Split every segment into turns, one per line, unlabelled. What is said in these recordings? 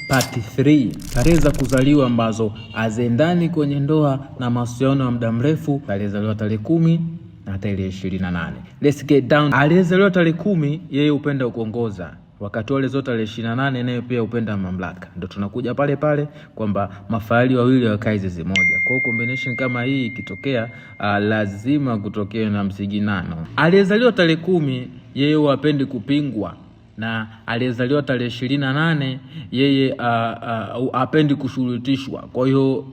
Part 3, tarehe za kuzaliwa ambazo haziendani kwenye ndoa na mahusiano ya muda mrefu. Aliyezaliwa tarehe 10 na tarehe 28. Let's get down. Aliyezaliwa tarehe 10 yeye hupenda kuongoza, wakati wale zote tarehe 28 naye pia hupenda mamlaka. Ndio tunakuja pale pale kwamba mafaili wawili wakae zizi moja. Kwa combination kama hii ikitokea, lazima kutokea na msiginano. Aliyezaliwa tarehe 10 yeye hupendi kupingwa, na aliyezaliwa tarehe 28 yeye hapendi kushurutishwa. Kwa hiyo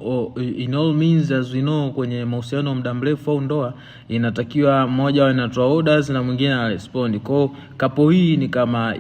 in all means, as we know, kwenye mahusiano muda mrefu au ndoa inatakiwa mmoja anatoa orders na mwingine ana respond. Kwa hiyo kapo hii ni kama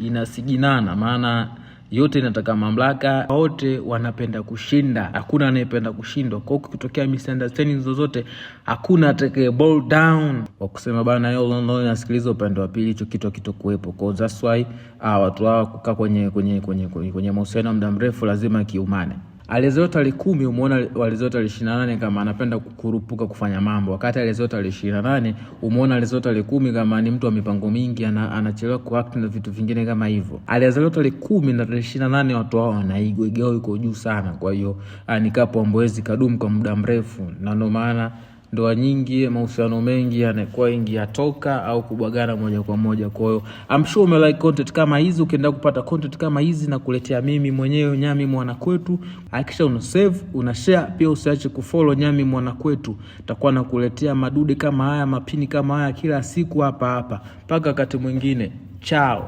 inasiginana, maana yote inataka mamlaka, wote wanapenda kushinda, hakuna anayependa kushindwa. Kwa hiyo kutokea misunderstanding zozote, hakuna atakaye bow down wa kusema bana yeye ndio anasikiliza upande wa pili, hicho kitu kitokuepo. Kwa that's why watu hao kukaa kwenye mahusiano muda mrefu lazima kiumane. Aliyezaliwa tarehe 10 umeona aliyezaliwa tarehe 28 kama anapenda kukurupuka kufanya mambo, wakati aliyezaliwa tarehe 28 umeona aliyezaliwa tarehe 10 kama ni mtu wa mipango mingi, anachelewa kuact na vitu vingine kama hivyo. Aliyezaliwa tarehe 10 na tarehe 28 watu hao wanaigwa iko juu sana. Kwa hiyo nikapo ambwezi kadumu kwa muda mrefu, na ndio maana ndoa nyingi, mahusiano mengi yanakuwa ingi yatoka au kubwagana moja kwa moja. Kwa hiyo I'm sure ume like content kama hizi. Ukienda kupata content kama hizi na kuletea mimi mwenyewe Nyami Mwanakwetu, hakikisha una save, una share, pia usiache kufollow Nyami Mwanakwetu. Takuwa nakuletea madude kama haya, mapini kama haya kila siku hapa mpaka wakati mwingine. Ciao.